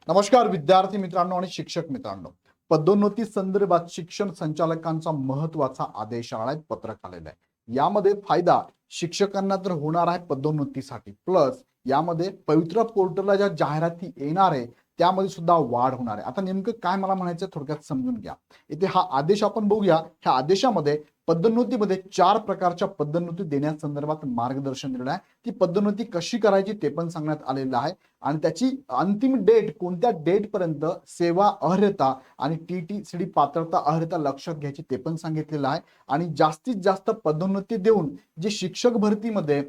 नमस्कार विद्यार्थी मित्रांनो आणि शिक्षक मित्रांनो, पदोन्नती संदर्भात शिक्षण संचालकांचा महत्त्वाचा आदेश आलाय, पत्रक आलेलं आहे। यामध्ये फायदा शिक्षकांना तर होणार आहे पदोन्नतीसाठी, प्लस यामध्ये पवित्र पोर्टलला ज्या जाहिराती येणार आहे त्यामध्ये सुद्धा वाढ होणार आहे। आता नेमकं काय मला म्हणायचं थोडक्यात समजून घ्या। इथे हा आदेश आपण बघूया। ह्या आदेशामध्ये पदोन्नतीमध्ये 4 प्रकारच्या पदोन्नती देण्यासंदर्भात मार्गदर्शन दिलेलं आहे। ती पदोन्नती कशी करायची ते पण सांगण्यात आलेलं आहे आणि त्याची अंतिम डेट कोणत्या डेट पर्यंत सेवा अर्हता आणि टीटीसीडी पात्रता अर्हता लक्षात घ्यायची ते पण सांगितलेलं आहे। आणि जास्तीत जास्त पदोन्नती देऊन जे शिक्षक भरतीमध्ये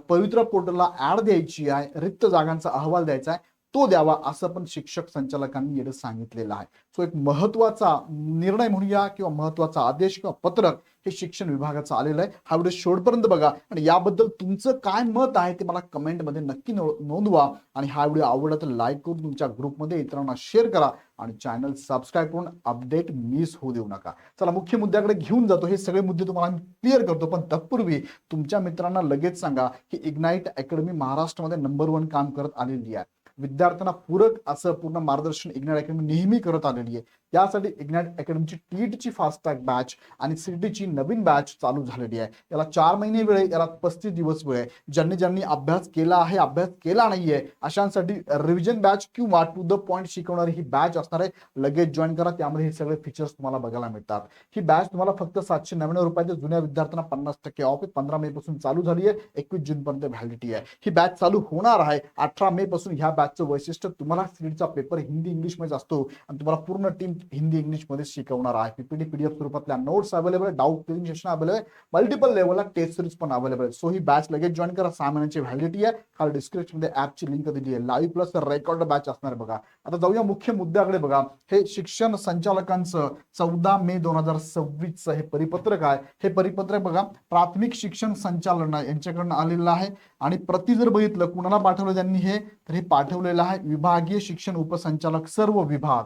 पवित्र पोर्टलला ऍड द्यायची आहे, रिक्त जागांचा अहवाल द्यायचा आहे तो द्यावा असं पण शिक्षक संचालकांनी याला सांगितलेलं आहे। सो एक महत्वाचा निर्णय म्हणूया किंवा महत्वाचा आदेश किंवा पत्रक हे शिक्षण विभागाचं आलेलं आहे। हा व्हिडिओ शेवटपर्यंत बघा आणि याबद्दल तुमचं काय मत आहे ते मला कमेंटमध्ये नक्की नोंदवा आणि हा व्हिडिओ आवडला तर लाईक करून तुमच्या ग्रुपमध्ये इतरांना शेअर करा आणि चॅनल सबस्क्राईब करून अपडेट मिस होऊ देऊ नका। चला मुख्य मुद्द्याकडे घेऊन जातो। हे सगळे मुद्दे तुम्हाला मी क्लिअर करतो, पण तत्पूर्वी तुमच्या मित्रांना लगेच सांगा की इग्नाइट अकॅडमी महाराष्ट्रामध्ये नंबर 1 काम करत आलेली आहे। विद्यार्थ्यांना पूरक असं पूर्ण मार्गदर्शन इग्नाइट अकॅडमी नेहमी करत आलेली आहे। यासाठी इग्नाइट अकॅडमीची टीईटीची फास्ट ट्रॅक बॅच आणि सीईटीची नवीन बॅच चालू झालेली आहे। याला 4 महिने वेळ आहे, याला 35 दिवस वेळ आहे। ज्यांनी अभ्यास केला आहे, अभ्यास केला नाहीये अशांसाठी रिव्हिजन बॅच किंवा टू द पॉइंट शिकवणारी ही बॅच असणार आहे। लगेच जॉईन करा, त्यामध्ये हे सगळे फीचर्स तुम्हाला बघायला मिळतात। ही बॅच तुम्हाला फक्त 799 रुपयात, जुन्या विद्यार्थ्यांना 50% ऑफ आहे। 15 मे पासून चालू झाली आहे, 21 जून पर्यंत व्हॅलिडिटी आहे। ही बॅच चालू होणार आहे 18 मे पासून। ह्या बॅचचं वैशिष्ट्य तुम्हाला सीईटीचा पेपर हिंदी इंग्लिश मध्ये असतो आणि तुम्हाला पूर्ण टीम हिंदी इंग्लिश मध्ये शिकवणार आहे। पीपीटी पीडीएफ स्वरूपातल्या नोट्स अवेलेबल आहे, डाऊट क्लिअरिंग सेशन अवेलेबल आहे, मल्टिपल लेवलला टेस्ट सिरीज पण अवेलेबल आहे। सो ही बॅच लगेच जॉईन करा। 6 महिन्याची व्हॅलिडिटी आहे। खाली डिस्क्रिप्शन मध्ये ऍपची लिंक दिली आहे। लाईव्ह प्लस रेकॉर्ड बॅच असणार बघा। आता जाऊया मुख्य मुद्द्याकडे बघा। हे शिक्षण संचालकांचं 14 मे 2026 हे परिपत्रक आहे। हे परिपत्रक बघा प्राथमिक शिक्षण संचालन यांच्याकडून आलेलं आहे आणि प्रति जर बघितलं कुणाला पाठवलं त्यांनी हे, तर हे पाठवलेलं आहे विभागीय शिक्षण उपसंचालक सर्व विभाग।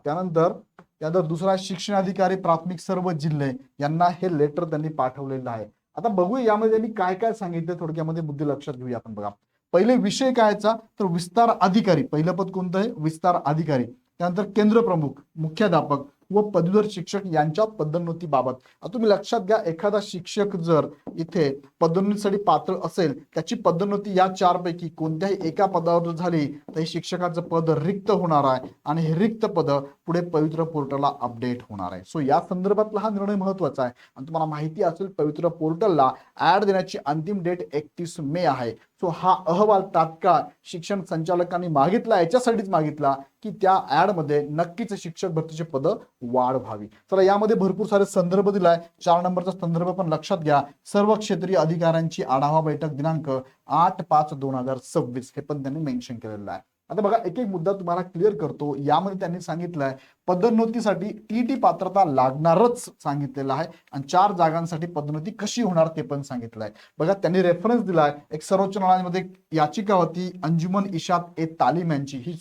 त्यानंतर दुसरा शिक्षणाधिकारी प्राथमिक सर्व जिल्हे यांना हे लेटर त्यांनी पाठवलेलं आहे। आता बघूया यामध्ये त्यांनी काय काय सांगितलं, थोडक्यामध्ये मुद्दे लक्षात घेऊया आपण बघा। पहिले विषय कायचा तर विस्तार अधिकारी, पहिलं पद कोणतं आहे विस्तार अधिकारी। त्यानंतर केंद्र प्रमुख, मुख्याध्यापक व पदवीधर शिक्षक यांच्या पदोन्नतीबाबत। आता तुम्ही लक्षात घ्या, एखादा शिक्षक जर इथे पदोन्नतीसाठी पात्र असेल, त्याची पदोन्नती या 4 पैकी कोणत्याही एका पदावर झाली तर हे शिक्षकाचं पद रिक्त होणार आहे आणि हे रिक्त पद पुढे पवित्र पोर्टलला अपडेट होणार आहे। सो या संदर्भातला हा निर्णय महत्वाचा आहे आणि तुम्हाला माहिती असेल पवित्र पोर्टलला ऍड देण्याची अंतिम डेट 31 मे आहे। सो हा अहवाल तात्काळ शिक्षण संचालकांनी मागितला, याच्यासाठीच मागितला की त्या ऍड मध्ये नक्कीच शिक्षक भरतीचे पद वाढ व्हावी। चला यामध्ये भरपूर सारे संदर्भ दिलाय। 4 नंबरचा संदर्भ पण लक्षात घ्या। सर्व क्षेत्रीय अधिकाऱ्यांची आढावा बैठक दिनांक 8/5/2026 हे पण त्यांनी मेन्शन केलेलं आहे। आता बघा एक एक मुद्दा तुम्हाला क्लिअर करतो। यामध्ये त्यांनी सांगितलंय पदोन्नतीसाठी टीटी पात्रता लागणारच सांगितलेलं आहे आणि 4 जागांसाठी पदोन्नती कशी होणार ते पण सांगितलंय। बघा त्यांनी रेफरन्स दिलाय, एक सर्वोच्च न्यायालयामध्ये याचिका होती अंजुमन इशात ए तालीम यांची, ही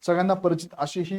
सगळ्यांना परिचित अशी ही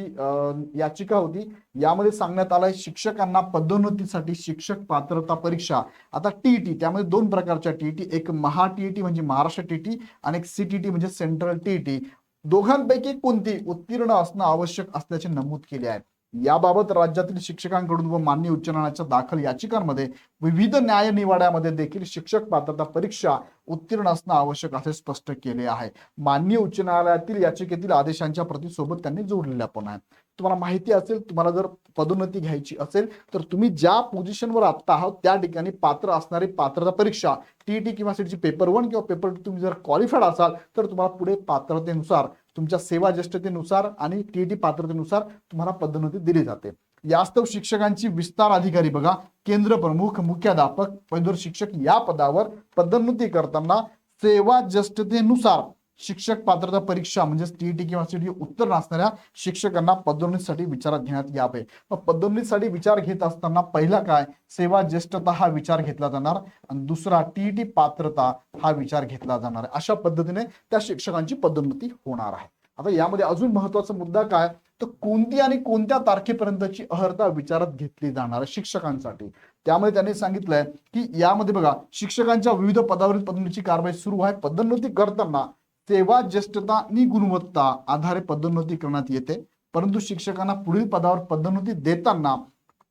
याचिका होती। यामध्ये सांगण्यात आलंय शिक्षकांना पदोन्नतीसाठी शिक्षक पात्रता परीक्षा, आता टीईटी त्यामध्ये 2 प्रकारच्या टीईटी, एक महा टीईटी म्हणजे महाराष्ट्र टीईटी आणि एक सीटीटी म्हणजे सेंट्रल टीईटी, दोघांपैकी कोणती उत्तीर्ण असणं आवश्यक असल्याचे नमूद केले आहे। याबाबत राज्यातील शिक्षकांकडून व माननीय उच्च न्यायालयाच्या दाखल याचिकांमध्ये विविध न्यायनिवाड्यामध्ये देखील शिक्षक पात्रता परीक्षा उत्तीर्ण असणं आवश्यक असे स्पष्ट केले आहे। माननीय उच्च न्यायालयातील याचिकेतील आदेशांच्या प्रती सोबत त्यांनी जोडलेल्या पण आहेत। तुम्हाला माहिती असेल, तुम्हाला जर पदोन्नती घ्यायची असेल तर तुम्ही ज्या पोझिशनवर आता आहात त्या ठिकाणी पात्र असणारी पात्रता परीक्षा टीईटी किंवा सीटीची पेपर 1 किंवा पेपर 2 तुम्ही जर क्वालिफाईड असाल तर तुम्हाला पुढे पात्रतेनुसार तुमच्या सेवा ज्येष्ठतेनुसार आणि टीईटी पात्रतेनुसार तुम्हाला पदोन्नती दिली जाते। यास्तव शिक्षकांची विस्तार अधिकारी बघा केंद्र प्रमुख, मुख्याध्यापक, पदवीधर शिक्षक या पदावर पदोन्नती करताना सेवा ज्येष्ठतेनुसार शिक्षक पात्रता परीक्षा म्हणजे टीईटी किंवा सीटी उत्तर असणाऱ्या शिक्षकांना पदोन्नतीसाठी विचारात घेण्यात यावे। मग पदोन्नतीसाठी विचार घेत असताना पहिला काय सेवा ज्येष्ठता हा विचार घेतला जाणार आणि दुसरा टीईटी पात्रता हा विचार घेतला जाणार आहे। अशा पद्धतीने त्या शिक्षकांची पदोन्नती होणार आहे। आता यामध्ये अजून महत्वाचा मुद्दा काय तर कोणती आणि कोणत्या तारखेपर्यंतची अर्हता विचारात घेतली जाणार आहे शिक्षकांसाठी। त्यामुळे त्यांनी सांगितलंय की यामध्ये बघा शिक्षकांच्या विविध पदावरील पदोन्नतीची कारवाई सुरू आहे। पदोन्नती करताना सेवा ज्येष्ठता आणि गुणवत्ता आधारे पदोन्नती करण्यात येते, परंतु शिक्षकांना पुढील पदावर पदोन्नती देताना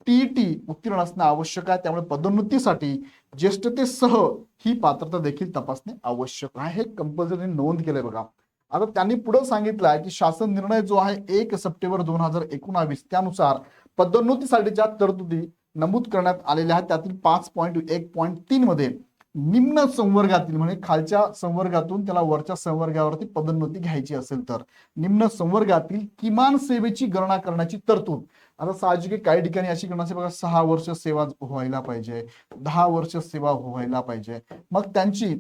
टीईटी उत्तीर्ण असणे आवश्यक आहे. त्यामुळे पदोन्नतीसाठी ज्येष्ठतेसह ही पात्रता देखील तपासणे आवश्यक आहे. हे कंपल्सरी नोंद केलंय बघा. आता त्यांनी पुढे सांगितलं आहे की शासन निर्णय जो आहे 1 सप्टेंबर 2019 त्यानुसार पदोन्नतीसाठीच्या तरतुदी नमूद करण्यात आलेल्या आहेत. त्यातील 5.1.3 मध्ये निम्न संवर्गातील म्हणजे खालच्या संवर्गातून त्याला वरच्या संवर्गावरती पदोन्नती घ्यायची असेल तर निम्न संवर्गातील किमान सेवेची गणना करण्याची तरतूद. आता साहजिक काही ठिकाणी अशी गणना बघा 6 वर्ष सेवा व्हायला पाहिजे, 10 वर्ष सेवा व्हायला पाहिजे. मग त्यांची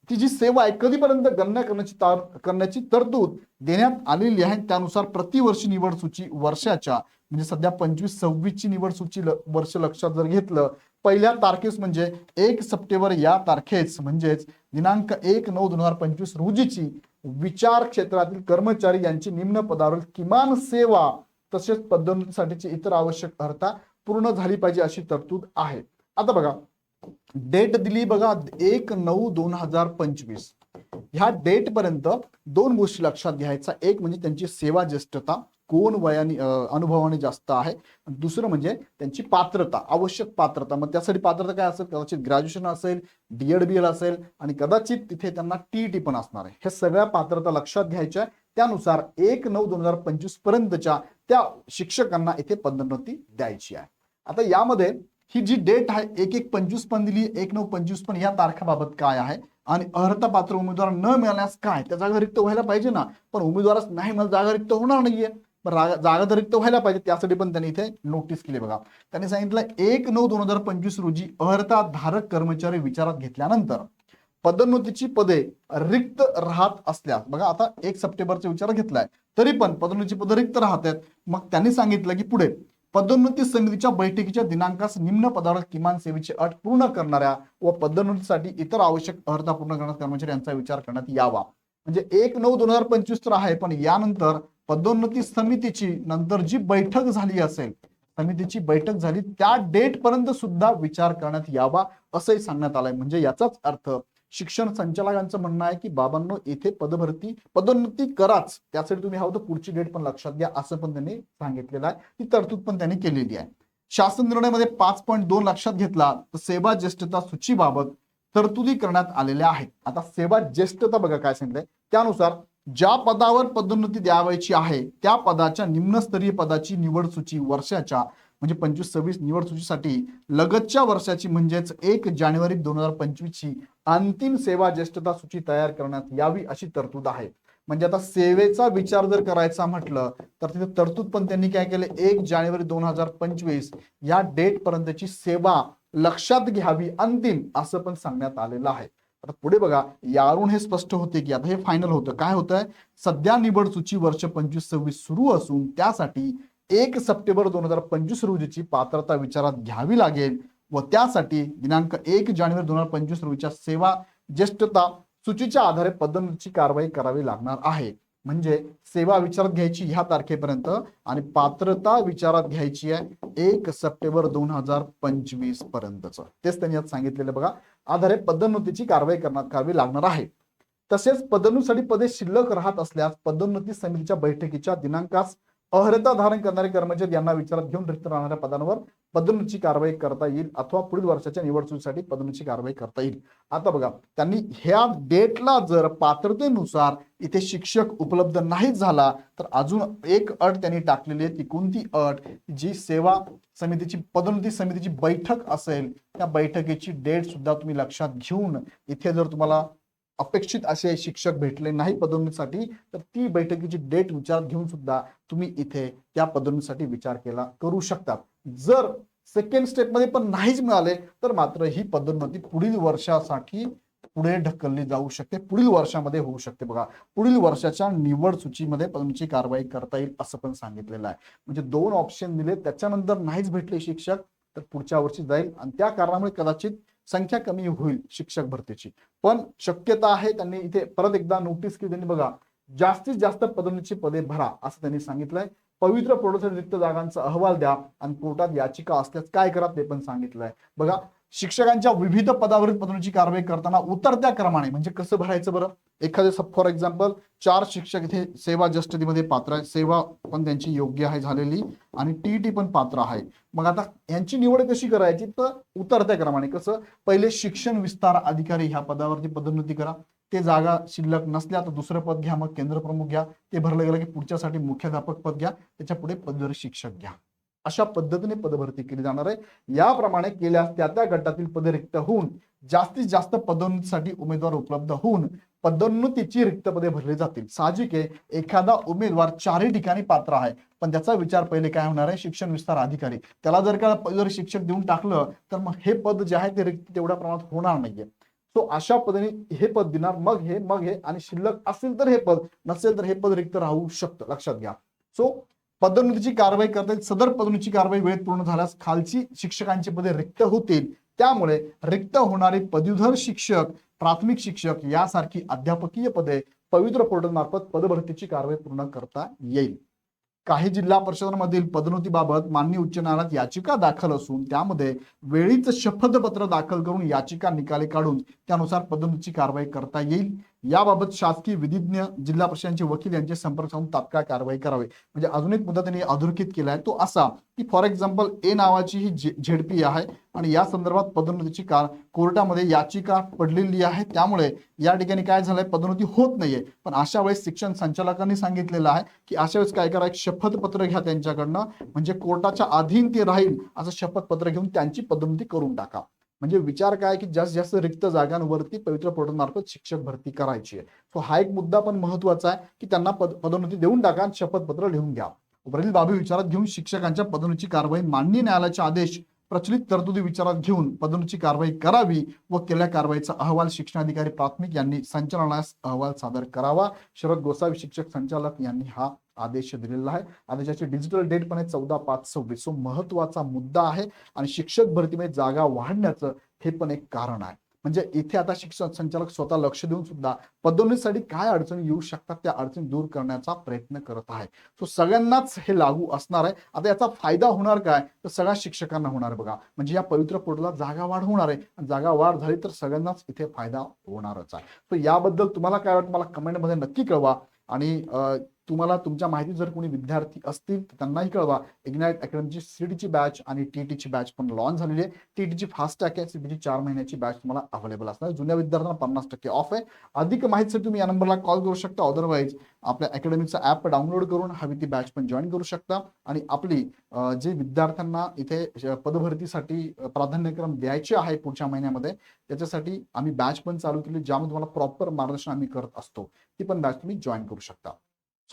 ती जी सेवा आहे कधीपर्यंत गणना करण्याची तरतूद देण्यात आलेली आहे. त्यानुसार प्रतिवर्षी निवड सूची वर्षाच्या म्हणजे सध्या 25-26 ची निवड सूची वर्ष लक्षात जर घेतलं, पहिल्या तारखेस म्हणजे 1 सप्टेंबर या तारखेस म्हणजेच दिनांक 1/9/2025 रोजीची विचार क्षेत्रातील कर्मचारी यांची निम्न पदावर किमान सेवा तसेच पदोन्नतीसाठीची इतर आवश्यक अर्हता पूर्ण झाली पाहिजे अशी तरतूद आहे. आता बघा डेट दिली बघा 1/9/2025. ह्या डेट पर्यंत दोन गोष्टी लक्षात घ्यायचा. एक म्हणजे त्यांची सेवा ज्येष्ठता, कोण वयाने अनुभवाने जास्त आहे. दुसरं म्हणजे त्यांची पात्रता, आवश्यक पात्रता. मग त्यासाठी पात्रता काय असेल, कदाचित ग्रॅज्युएशन असेल, DED-BED असेल आणि कदाचित तिथे त्यांना TET पण असणार आहे. हे सगळ्या पात्रता लक्षात घ्यायच्या. त्यानुसार 1/9/2025 पर्यंतच्या त्या शिक्षकांना इथे पदोन्नती द्यायची आहे. आता यामध्ये ही जी डेट आहे 1/1/25 पण दिली, 1/9/25 पण या तारखाबाबत काय आहे आणि अर्हता पात्र उमेदवार न मिळाल्यास काय, त्या जागा रिक्त व्हायला पाहिजे ना, पण उमेदवारच नाही मला जागा रिक्त होणार नाहीये, जागा तर रिक्त व्हायला पाहिजे. त्यासाठी पण त्यांनी इथे नोटीस केली बघा. त्यांनी सांगितलं 1/9/2025 रोजी अर्हता धारक कर्मचारी विचारात घेतल्यानंतर पदोन्नतीची पदे रिक्त राहत असल्यास बघा आता 1 सप्टेंबरचा विचार घेतलाय तरी पण पदोन्नतीची पदे रिक्त राहतात. मग त्यांनी सांगितलं की पुढे पदोन्नती समितीच्या बैठकीच्या दिनांकास निम्न पदावर किमान सेवेची अट पूर्ण करणाऱ्या व पदोन्नतीसाठी इतर आवश्यक अर्हता पूर्ण करणाऱ्या कर्मचारी यांचा विचार करण्यात यावा. म्हणजे 1/9/2025 तर आहे, पण यानंतर पदोन्नती समितीची नंतर जी बैठक झाली असेल, समितीची बैठक झाली त्या डेट पर्यंत सुद्धा विचार करण्यात यावा असंही सांगण्यात आलंय. म्हणजे याचाच अर्थ शिक्षण संचालकांचं म्हणणं आहे की बाबांनो इथे पदोन्नती कराच, त्यासाठी तुम्ही हवं तर पुढची डेट पण लक्षात घ्या असं पण त्यांनी सांगितलेलं आहे. ती तरतूद पण त्यांनी केलेली आहे. शासन निर्णयामध्ये 5.2 लक्षात घेतला तर सेवा ज्येष्ठता सूचीबाबत तरतुदी करण्यात आलेल्या आहेत. आता सेवा ज्येष्ठता बघा काय सांगितलंय, त्यानुसार ज्या पदावर पदोन्नती द्यावायची आहे त्या पदाच्या निम्नस्तरीय पदाची निवड सूची वर्षाच्या म्हणजे 25-26 निवड सूचीसाठी लगतच्या वर्षाची म्हणजेच 1 जानेवारी 2025 ची अंतिम सेवा ज्येष्ठता सूची तयार करण्यात यावी अशी तरतूद आहे. म्हणजे आता सेवेचा विचार जर करायचा म्हटलं तर तिथे तरतूद पण त्यांनी काय केले, 1 जानेवारी 2025 या डेट पर्यंतची सेवा लक्षात घ्यावी अंतिम असं पण सांगण्यात आलेलं आहे. आता पुढे बघा यावरून हे स्पष्ट होते की आता हे फायनल होतं. काय होतंय, सध्या निवड सूची वर्ष 25-26 सुरू असून त्यासाठी 1 सप्टेंबर 2025 रोजीची पात्रता विचारात घ्यावी लागेल व त्यासाठी दिनांक 1 जानेवारी 2025 रोजीच्या सेवा ज्येष्ठता सूचीच्या आधारे पदोन्नतीची कारवाई करावी लागणार आहे. म्हणजे सेवा विचारात घ्यायची ह्या तारखेपर्यंत आणि पात्रता विचारात घ्यायची आहे 1 सप्टेंबर 2025 पर्यंतच. तेच त्यांनी आज सांगितलेलं बघा, आधारे पदोन्नतीची कारवाई करावी लागणार आहे. तसेच पदोन्नतीसाठी पदे शिल्लक राहत असल्यास पदोन्नती समितीच्या बैठकीच्या दिनांकास अर्हता धारण करणारे कर्मचारी यांना विचारात घेऊन रिक्त राहणाऱ्या पदांवर पदोन्नतीची कारवाई करता येईल अथवा पुढील वर्षाच्या निवड सूचीसाठी पदोन्नतीची कारवाई करता येईल. आता बघा त्यांनी ह्या डेटला जर पात्रतेनुसार इथे शिक्षक उपलब्ध नाही झाला तर अजून एक अट त्यांनी टाकलेली आहे. ती कोणती अट, जी सेवा समितीची पदोन्नती समितीची बैठक असेल त्या बैठकीची डेट सुद्धा तुम्ही लक्षात घेऊन इथे जर तुम्हाला अपेक्षित असे शिक्षक भेटले नाही पदोन्नतीसाठी तर ती बैठकीची डेट विचारात घेऊन सुद्धा तुम्ही इथे त्या पदोन्नतीसाठी विचार करू शकता. जर सेकंड स्टेप मध्ये पण नाहीच मिळाले तर मात्र ही पदोन्नती पुढील वर्षासाठी पुढे ढकलली जाऊ शकते, पुढील वर्षामध्ये होऊ शकते. बघा पुढील वर्षाच्या निवड सूचीमध्ये पदोन्नतीची कारवाई करता येईल असं पण सांगितलेलं आहे. म्हणजे 2 ऑप्शन दिले, त्याच्यानंतर नाहीच भेटले शिक्षक तर पुढच्या वर्षी जाईल आणि त्या कारणामुळे कदाचित संख्या कमी होईल शिक्षक भरतीची. पण शक्यता आहे. त्यांनी इथे परत एकदा नोटीस केली, त्यांनी बघा जास्तीत जास्त पदोन्नतीची पदे भरा असं त्यांनी सांगितलंय. पवित्र पोर्टलसाठी रिक्त जागांचा अहवाल द्या आणि कोर्टात याचिका असल्यास काय करा ते पण सांगितलंय. बघा शिक्षकांच्या विविध पदावरील पदोन्नतीची कारवाई करताना उतरत्या क्रमाने म्हणजे कसं भरायचं बरं. एखादे फॉर एक्झाम्पल 4 शिक्षक इथे सेवा जस्टिसमध्ये पात्र आहे, सेवा पण त्यांची योग्य आहे झालेली आणि टीईटी पण पात्र आहे. मग आता यांची निवड कशी करायची तर उतरत्या क्रमाने. कसं, पहिले शिक्षण विस्तार अधिकारी ह्या पदावरती पदोन्नती करा, ते जागा शिल्लक नसल्या तर दुसरं पद घ्या, मग केंद्र प्रमुख घ्या, ते भरलं गेलं की पुढच्यासाठी मुख्याध्यापक पद घ्या, त्याच्या पुढे पदवीधर शिक्षक घ्या. अशा पद्धतीने पदभरती केली जाणार आहे. याप्रमाणे केल्यास त्या त्या गटातील पदे रिक्त होऊन जास्तीत जास्त पदोन्नतीसाठी उमेदवार उपलब्ध होऊन पदोन्नतीची रिक्त पदे भरली जातील. साहजिक आहे, एखादा उमेदवार 4ही ठिकाणी पात्र आहे, पण त्याचा विचार पहिले काय होणार आहे, शिक्षण विस्तार अधिकारी त्याला जर का पदवीधर शिक्षक देऊन टाकलं तर मग हे पद जे आहे ते रिक्त तेवढ्या प्रमाणात होणार नाहीये. सो अशा पद्धतीने हे पद देणार, मग हे आणि शिल्लक असेल तर हे पद, नसेल तर हे पद रिक्त राहू शकतं, लक्षात घ्या. सो पदोन्नतीची कारवाई करता येईल. सदर पदोन्नतीची कारवाई वेळेत पूर्ण झाल्यास खालची शिक्षकांची पदे रिक्त होतील. त्यामुळे रिक्त होणारी पदवीधर शिक्षक, प्राथमिक शिक्षक यासारखी अध्यापकीय पदे पवित्र पोर्टल मार्फत पदभरतीची कारवाई पूर्ण करता येईल. काही जिल्हा परिषदांमधील पदोन्नतीबाबत माननीय उच्च न्यायालयात याचिका दाखल असून त्यामध्ये वेळीच शपथपत्र दाखल करून याचिका निकाली काढून त्यानुसार पदोन्नतीची कारवाई करता येईल. याबाबत शासकीय विधिज्ञ, जिल्हा परिषदांचे वकील यांचे संपर्क साधून तात्काळ कारवाई करावी. म्हणजे अजून एक मुद्दा त्यांनी अधोरेखित केला आहे तो असा की फॉर एक्झाम्पल ए नावाची ही झेडपी आहे आणि या संदर्भात पदोन्नतीची कोर्टामध्ये याचिका पडलेली आहे. त्यामुळे या ठिकाणी काय झालंय, पदोन्नती होत नाहीये. पण अशा वेळेस शिक्षण संचालकांनी सांगितलेलं आहे की अशा वेळेस काय करा, एक शपथपत्र घ्या त्यांच्याकडनं, म्हणजे कोर्टाच्या अधीन ते राहील असं शपथपत्र घेऊन त्यांची पदोन्नती करून टाका. म्हणजे विचार काय की जास्तीत जास्त रिक्त जागांवरती पवित्र पोर्टल मार्फत शिक्षक भरती करायची आहे. सो हा एक मुद्दा पण महत्वाचा आहे की त्यांना पदोन्नती देऊन टाका आणि शपथपत्र लिहून घ्या. वरील बाबी विचारात घेऊन शिक्षकांच्या पदोन्नतीची कारवाई माननीय न्यायालयाचे आदेश प्रचलित तरतुदी विचारात घेऊन पदोन्नतीची कारवाई करावी व केलेल्या कारवाईचा अहवाल शिक्षणाधिकारी प्राथमिक यांनी संचालनास अहवाल सादर करावा. शरद गोसावी शिक्षक संचालक यांनी हा आदेश दिलेला आहे. आदेशाची डिजिटल डेट पण आहे 14/5/26. सो महत्वाचा मुद्दा आहे आणि शिक्षक भरतीमध्ये जागा वाढण्याचं हे पण एक कारण आहे. म्हणजे इथे आता शिक्षण संचालक स्वतः लक्ष देऊन सुद्धा पदोन्नतीसाठी काय अडचणी येऊ शकतात त्या अडचणी दूर करण्याचा प्रयत्न करत आहे. सो सगळ्यांनाच हे लागू असणार आहे. आता याचा फायदा होणार काय तर सगळ्या शिक्षकांना होणार बघा. म्हणजे या पवित्र पोर्टलला जागा वाढ होणार आहे. जागा वाढ झाली तर सगळ्यांनाच इथे फायदा होणारच आहे. सो याबद्दल तुम्हाला काय वाटतं मला कमेंटमध्ये नक्की कळवा आणि तुम्हाला तुमच्या माहिती जर कोणी विद्यार्थी असतील तर त्यांनाही कळवा. इग्नाइट अकॅडमीची सीईटीची बॅच आणि टीईटीची बॅच पण लॉन्च झालेली आहे. टीईटीची फास्ट ट्रॅक आहे, सीईटीची 4 महिन्याची बॅच तुम्हाला अवेलेबल असणार. जुन्या विद्यार्थ्यांना 50% ऑफ आहे. अधिक माहितीसाठी तुम्ही या नंबरला कॉल करू शकता. अदरवाईज आपल्या अकॅडमीचा ॲप डाउनलोड करून हवी ती बॅच पण जॉईन करू शकता. आणि आपली जे विद्यार्थ्यांना इथे पदभरतीसाठी प्राधान्यक्रम द्यायचे आहे पुढच्या महिन्यामध्ये, त्याच्यासाठी आम्ही बॅच पण चालू केली ज्यामध्ये तुम्हाला प्रॉपर मार्गदर्शन आम्ही करत असतो. ती पण बॅच तुम्ही जॉईन करू शकता.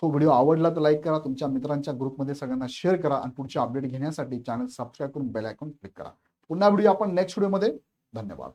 सो व्हिडिओ आवडला तर लाईक करा, तुमच्या मित्रांच्या ग्रुपमध्ये सगळ्यांना शेअर करा आणि पुढचे अपडेट घेण्यासाठी चॅनल सबस्क्राईब करून बेल आयकॉन क्लिक करा. पुन्हा व्हिडिओ आपण नेक्स्ट व्हिडिओमध्ये. धन्यवाद.